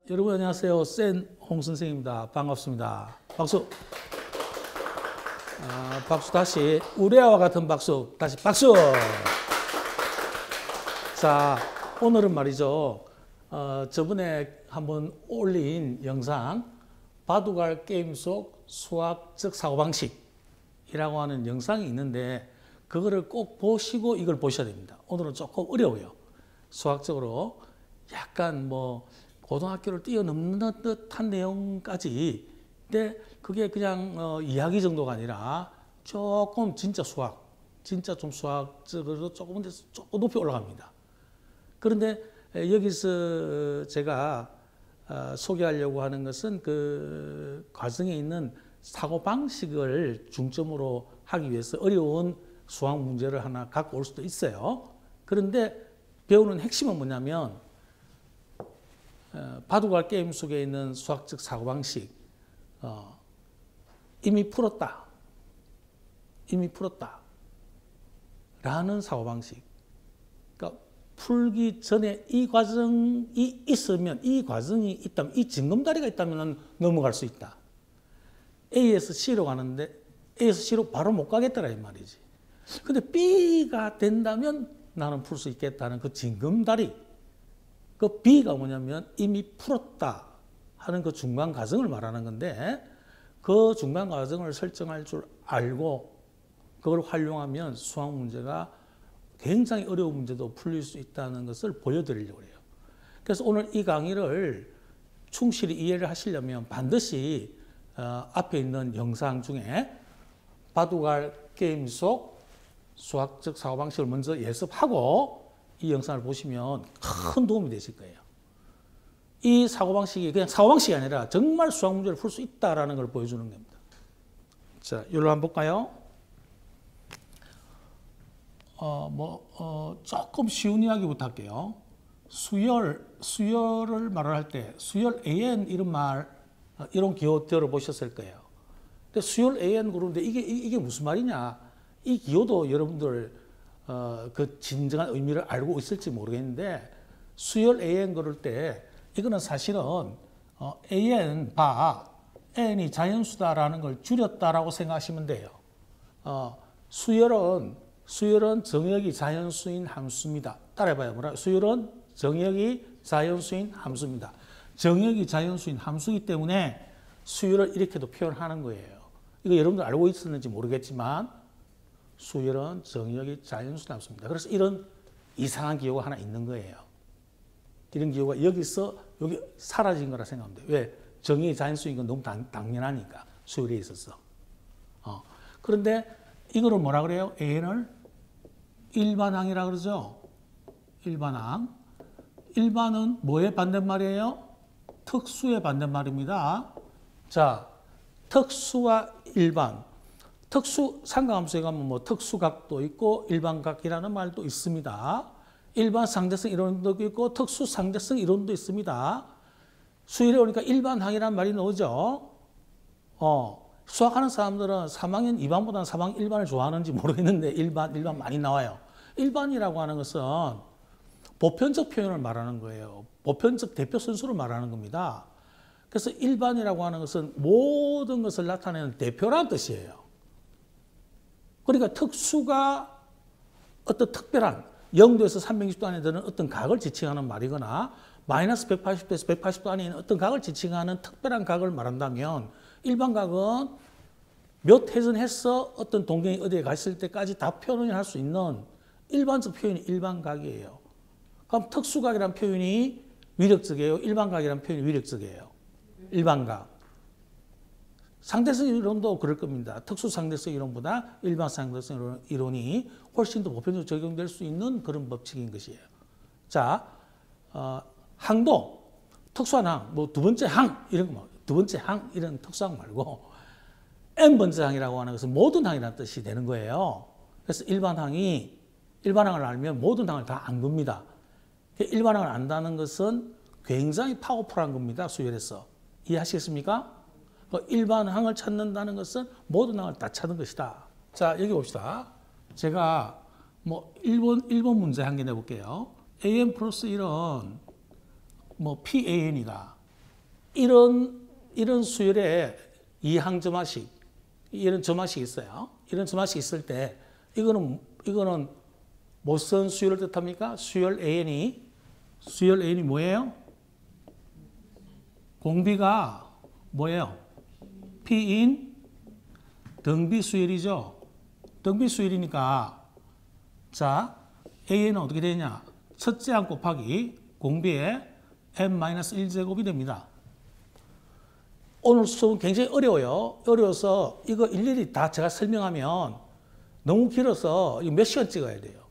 여러분 안녕하세요. 센 홍 선생입니다. 반갑습니다. 박수. 박수 다시 우레아와 같은 박수. 다시 박수. 자, 오늘은 말이죠. 저번에 한번 올린 영상 바둑알 게임 속 수학적 사고방식이라고 하는 영상이 있는데 그거를 꼭 보시고 이걸 보셔야 됩니다. 오늘은 조금 어려워요. 수학적으로 약간 고등학교를 뛰어넘는 듯한 내용까지. 근데 그게 그냥 이야기 정도가 아니라 조금 진짜 좀 수학적으로 조금 높이 올라갑니다. 그런데 여기서 제가 소개하려고 하는 것은 그 과정에 있는 사고방식을 중점으로 하기 위해서 어려운 수학 문제를 하나 갖고 올 수도 있어요. 그런데 배우는 핵심은 뭐냐면 바둑알 게임 속에 있는 수학적 사고방식 이미 풀었다 라는 사고방식. 그러니까 풀기 전에 이 과정이 있으면, 이 과정이 있다면, 이 징검다리가 있다면 넘어갈 수 있다. A에서 C로 가는데 A에서 C로 바로 못 가겠더라 이 말이지. 근데 B가 된다면 나는 풀 수 있겠다는 그 징검다리. 그 B가 뭐냐면 이미 풀었다 하는 그 중간 과정을 말하는 건데, 그 중간 과정을 설정할 줄 알고 그걸 활용하면 수학 문제가 굉장히 어려운 문제도 풀릴 수 있다는 것을 보여드리려고 해요. 그래서 오늘 이 강의를 충실히 이해를 하시려면 반드시 앞에 있는 영상 중에 바둑알 게임 속 수학적 사고방식을 먼저 예습하고 이 영상을 보시면 큰 도움이 되실 거예요. 이 사고방식이 그냥 사고방식이 아니라 정말 수학 문제를 풀 수 있다는 걸 보여주는 겁니다. 자, 이걸로 한번 볼까요? 조금 쉬운 이야기부터 할게요. 수열을 말을 할 때, 수열 AN 이런 기호 들어보셨을 거예요. 근데 수열 AN 그러는데 이게 무슨 말이냐? 이 기호도 여러분들 그 진정한 의미를 알고 있을지 모르겠는데, 수열 AN 그럴 때 이거는 사실은 AN N이 자연수다라는 걸 줄였다라고 생각하시면 돼요. 수열은 정역이 자연수인 함수입니다. 따라해봐요. 뭐라? 수열은 정역이 자연수인 함수입니다. 정역이 자연수인 함수이기 때문에 수열을 이렇게도 표현하는 거예요. 이거 여러분들 알고 있었는지 모르겠지만 수열은 정역이 자연수인 함수입니다. 그래서 이런 이상한 기호가 하나 있는 거예요. 이런 기호가 여기 사라진 거라 생각하면 돼요. 왜? 정역이 자연수인 건 너무 당연하니까 수열에 있어서. 그런데 이거를 뭐라 그래요? AN을 일반항이라 그러죠. 일반항. 일반은 뭐의 반대말이에요? 특수의 반대말입니다. 자, 특수와 일반. 특수 상가함수에 가면 특수각도 있고 일반각이라는 말도 있습니다. 일반 상대성 이론도 있고 특수 상대성 이론도 있습니다. 수열에 오니까 일반항이라는 말이 나오죠. 수학하는 사람들은 3학년 2반보다는 3학년 1반을 좋아하는지 모르겠는데 일반 많이 나와요. 일반이라고 하는 것은 보편적 표현을 말하는 거예요. 보편적 대표 선수를 말하는 겁니다. 그래서 일반이라고 하는 것은 모든 것을 나타내는 대표라는 뜻이에요. 그러니까 특수가 어떤 특별한 0도에서 360도 안에 드는 어떤 각을 지칭하는 말이거나 마이너스 180도에서 180도 안에 있는 어떤 각을 지칭하는 특별한 각을 말한다면, 일반각은 몇 회전해서 어떤 동경이 어디에 갔을 때까지 다 표현을 할 수 있는 일반적 표현이 일반각이에요. 그럼 특수각이라는 표현이 위력적이에요? 일반각이라는 표현이 위력적이에요? 일반각. 상대성 이론도 그럴 겁니다. 특수 상대성 이론보다 일반 상대성 이론이 훨씬 더 보편적으로 적용될 수 있는 그런 법칙인 것이에요. 자, 항도, 특수한 항, 두 번째 항, 이런 거, 두 번째 항, 이런 특수항 말고, n번째 항이라고 하는 것은 모든 항이라는 뜻이 되는 거예요. 그래서 일반항을 알면 모든 항을 다 안 겁니다. 일반항을 안다는 것은 굉장히 파워풀한 겁니다. 수열에서. 이해하시겠습니까? 일반항을 찾는다는 것은 모든 항을 다 찾는 것이다. 자, 여기 봅시다. 제가 1번 문제 한 개 내볼게요. AN 플러스 1은 PAN이다. 이런 수열에 이항 점화식, 이런 점화식이 있어요. 이런 점화식이 있을 때 이거는 무슨 수열을 뜻합니까? 수열 AN이 뭐예요? 공비가 뭐예요? P인 등비 수열이죠. 등비 수열이니까 자 AN은 어떻게 되냐? 첫째 항 곱하기 공비의 n-1제곱이 됩니다. 오늘 수업은 굉장히 어려워요. 어려워서 이거 일일이 다 제가 설명하면 너무 길어서 몇 시간 찍어야 돼요.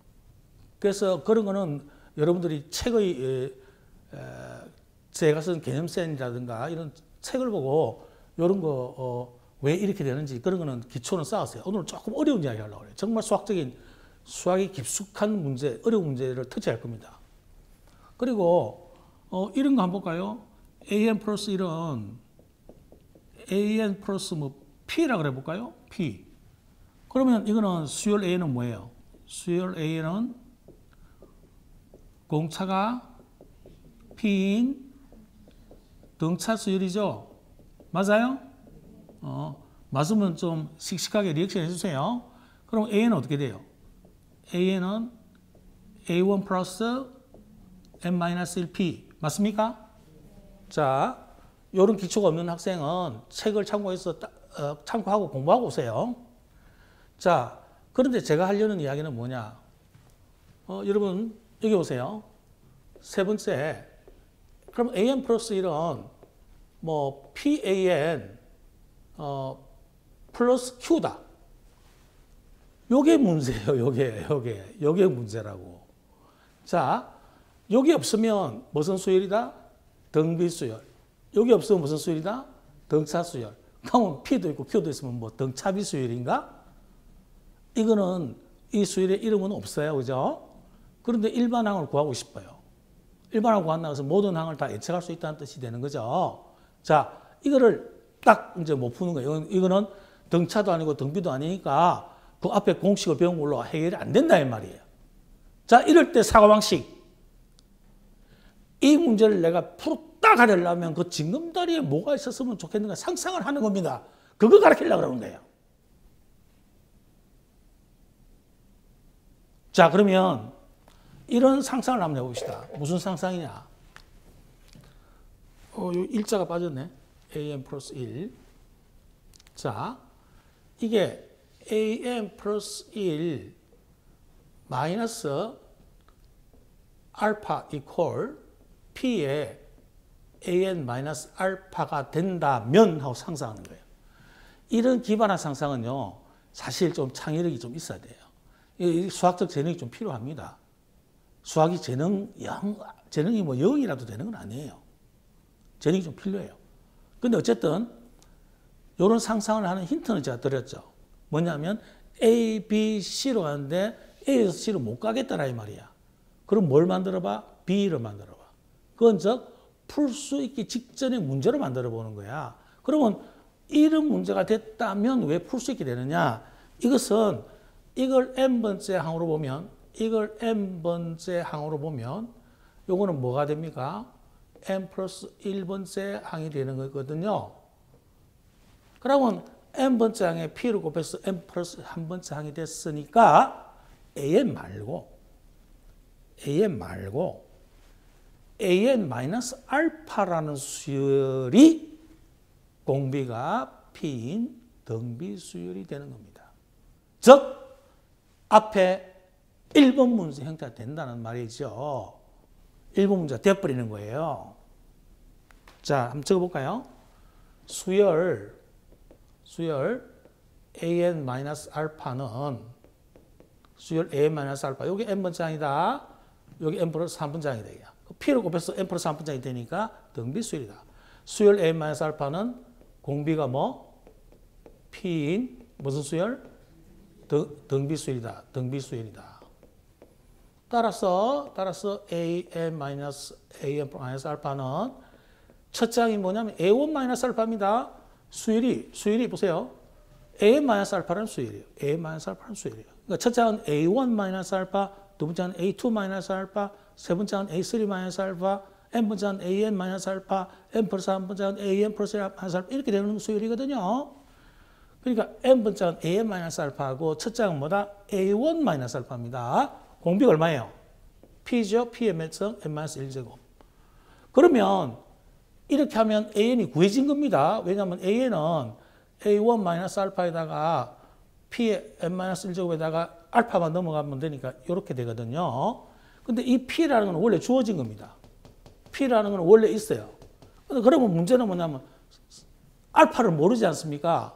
그래서 그런 거는 여러분들이 책의 제가 쓴 개념센이라든가 이런 책을 보고 이런 거 왜 이렇게 되는지 그런 거는 기초는 쌓았어요. 오늘은 조금 어려운 이야기 하려고 해요. 정말 수학이 깊숙한 문제, 어려운 문제를 터치할 겁니다. 그리고 이런 거 한번 볼까요? AN 플러스 1은 AN 플러스 P라 그래 볼까요? P. 그러면 이거는 수열 A는 뭐예요? 수열 A는 공차가 P인 등차 수열이죠? 맞아요? 맞으면 좀 씩씩하게 리액션 해주세요. 그럼 A는 어떻게 돼요? A는 A1 플러스 n-1p 맞습니까? 자, 이런 기초가 없는 학생은 책을 참고하고 공부하고 오세요. 자, 그런데 제가 하려는 이야기는 뭐냐? 여러분 여기 오세요. 세 번째, 그럼 AN 플러스 1은 뭐 PAN 플러스 Q다. 요게 문제예요. 요게 문제라고. 자, 여기 없으면 무슨 수열이다? 등비 수열. 여기 없으면 무슨 수열이다? 등차 수열. 그러면 P도 있고 Q도 있으면 뭐 등차비 수열인가? 이거는 이 수열의 이름은 없어요. 그죠? 그런데 일반항을 구하고 싶어요. 일반항을 구한다고 해서 모든 항을 다 예측할 수 있다는 뜻이 되는 거죠. 자, 이거를 딱 이제 못 푸는 거예요. 이거는 등차도 아니고 등비도 아니니까 그 앞에 공식을 배운 걸로 해결이 안 된다 이 말이에요. 자, 이럴 때 사고방식. 이 문제를 내가 풀었다 가려면 그 징검다리에 뭐가 있었으면 좋겠는가 상상을 하는 겁니다. 그거 가르치려고 그러는 거예요. 자, 그러면 이런 상상을 한번 해봅시다. 무슨 상상이냐? 요 일자가 빠졌네. AN 플러스 1. 자, 이게 AN 플러스 1 마이너스 알파 이퀄 P에 AN 마이너스 알파가 된다면 하고 상상하는 거예요. 이런 기반한 상상은요, 사실 좀 창의력이 좀 있어야 돼요. 이 수학적 재능이 좀 필요합니다. 수학이 재능이 뭐 0이라도 되는 건 아니에요. 재능이 좀 필요해요. 근데 어쨌든 이런 상상을 하는 힌트는 제가 드렸죠. 뭐냐면 A, B, C로 가는데 A에서 C로 못 가겠다라 이 말이야. 그럼 뭘 만들어봐? B를 만들어봐. 그건 즉 풀 수 있기 직전의 문제로 만들어 보는 거야. 그러면 이런 문제가 됐다면 왜 풀 수 있게 되느냐? 이것은 이걸 n번째 항으로 보면 요거는 뭐가 됩니까? n 플러스 1번째 항이 되는 거거든요. 그러면 n번째 항에 p를 곱해서 n 플러스 1번째 항이 됐으니까 an 말고 an 마이너스 알파라는 수열이 공비가 p인 등비 수열이 되는 겁니다. 즉 앞에 1번 문제 형태가 된다는 말이죠. 1번 문제가 되어버리는 거예요. 자, 한번 적어볼까요? 수열 an-알파는 수열 an-알파 여기 n번째 항이다. 여기 n 플러스 3번째 항이 되겠다. p를 곱해서 n 플러스 3번째 항이 되니까 등비 수열이다. 수열 an-알파는 공비가 뭐? p인 무슨 수열? 등비 수열이다. 따라서 an-알파는 첫째 항이 뭐냐면 a1-알파입니다. 수열이 보세요. an-알파라는 수열이에요. 그러니까 첫째 항은 a1-알파, 두 번째 항은 a2-알파, 세 번째 항은 a3-알파, n분 제한 an 마이너스 알파, n 플러스 1분 제한 an 플러스 마이너스 알파 이렇게 되는 수열이거든요. 그러니까 n분 제한 an 마이너스 알파하고 첫 장은 뭐다? a1 마이너스 알파입니다. 공비가 얼마예요? p죠. p의 몇성 n 마이너스 1제곱. 그러면 이렇게 하면 an이 구해진 겁니다. 왜냐하면 an은 a1 마이너스 알파에다가 p의 n 마이너스 1제곱에다가 알파만 넘어가면 되니까 이렇게 되거든요. 근데 이 p라는 건 원래 주어진 겁니다. p라는 건 원래 있어요. 근데 그러면 문제는 뭐냐면 알파를 모르지 않습니까?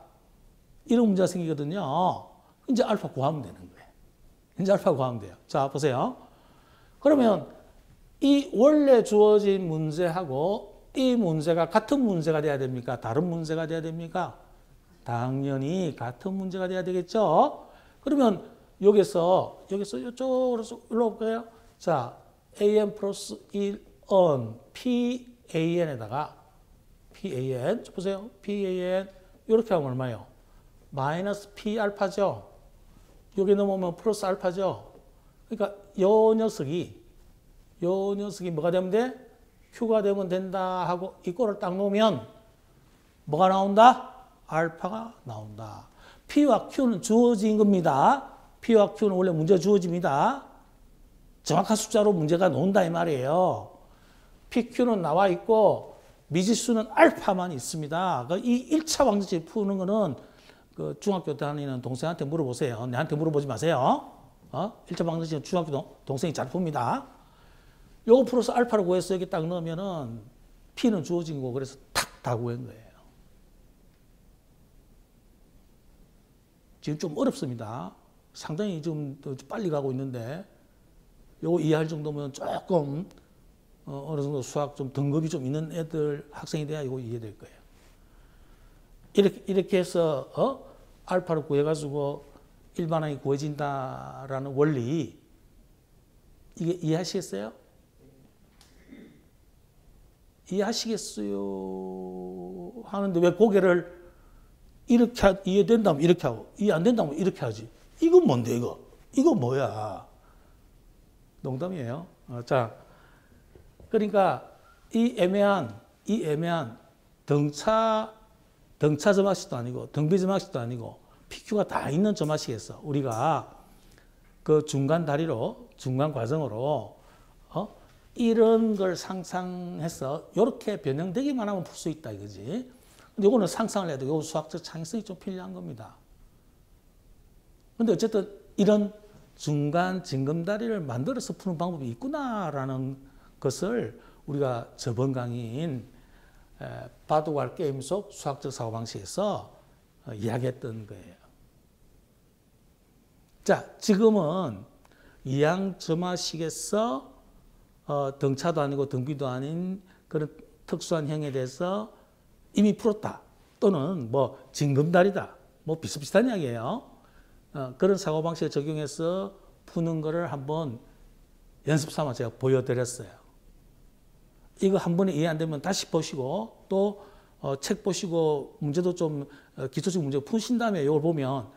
이런 문제가 생기거든요. 이제 알파 구하면 되는 거예요. 이제 알파 구하면 돼요. 자, 보세요. 그러면 이 원래 주어진 문제하고 이 문제가 같은 문제가 돼야 됩니까? 다른 문제가 돼야 됩니까? 당연히 같은 문제가 돼야 되겠죠? 그러면 여기서 이쪽으로 올라올까요? 자, an 플러스 1은 pan에다가 pan, 보세요. pan 이렇게 하면 얼마예요? 마이너스 p 알파죠. 여기 넘어오면 플러스 알파죠. 그러니까 요 녀석이 뭐가 되면 돼? q가 되면 된다 하고 이꼴을 딱 놓으면 뭐가 나온다? 알파가 나온다. p와 q는 주어진 겁니다. p와 q는 원래 문제 주어집니다. 정확한 숫자로 문제가 나온다 이 말이에요. pq는 나와 있고 미지수는 알파만 있습니다. 이 1차 방정식 푸는 거는 그 중학교 다니는 동생한테 물어보세요. 내한테 물어보지 마세요. 1차 방정식은 중학교 동생이 잘 풉니다. 요거 플러스 알파를 구해서 여기 딱 넣으면은 p는 주어진 거고 그래서 탁 다 구한 거예요. 지금 좀 어렵습니다. 상당히 좀 빨리 가고 있는데 요거 이해할 정도면 조금 어느 정도 수학 좀 등급이 좀 있는 애들 학생이 돼야 이거 이해될 거예요. 이렇게 해서 알파를 구해가지고 일반항이 구해진다라는 원리 이게 이해하시겠어요? 이해하시겠어요? 하는데 왜 고개를 이렇게 이해된다면 이렇게 하고 이해 안 된다면 이렇게 하지. 이건 뭔데 이거? 이거 뭐야? 농담이에요. 자, 그러니까 이 애매한 등차 점학식도 아니고 등비 점학식도 아니고 PQ가 다 있는 점학식에서 우리가 그 중간 다리로 중간 과정으로 이런 걸 상상해서 이렇게 변형되기만 하면 풀 수 있다 이거지. 근데 이거는 상상을 해도 요 수학적 창의성이 좀 필요한 겁니다. 근데 어쨌든 이런 중간 징검다리를 만들어서 푸는 방법이 있구나라는 것을 우리가 저번 강의인 바둑알 게임 속 수학적 사고방식에서 이야기했던 거예요. 자, 지금은 이항점화식에서 등차도 아니고 등비도 아닌 그런 특수한 형에 대해서 이미 풀었다. 또는 뭐 징검다리다. 뭐 비슷비슷한 이야기예요. 그런 사고방식을 적용해서 푸는 거를 한번 연습 삼아 제가 보여드렸어요. 이거 한 번에 이해 안 되면 다시 보시고 또 책 보시고 문제도 좀 기초적 문제 푸신 다음에 이걸 보면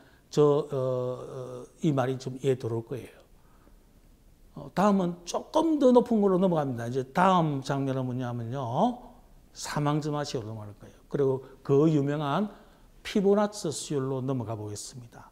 이 말이 좀 이해 들어올 거예요. 다음은 조금 더 높은 걸로 넘어갑니다. 이제 다음 장면은 뭐냐면요. 사망점화식으로 넘어갈 거예요. 그리고 그 유명한 피보나치 수열로 넘어가 보겠습니다.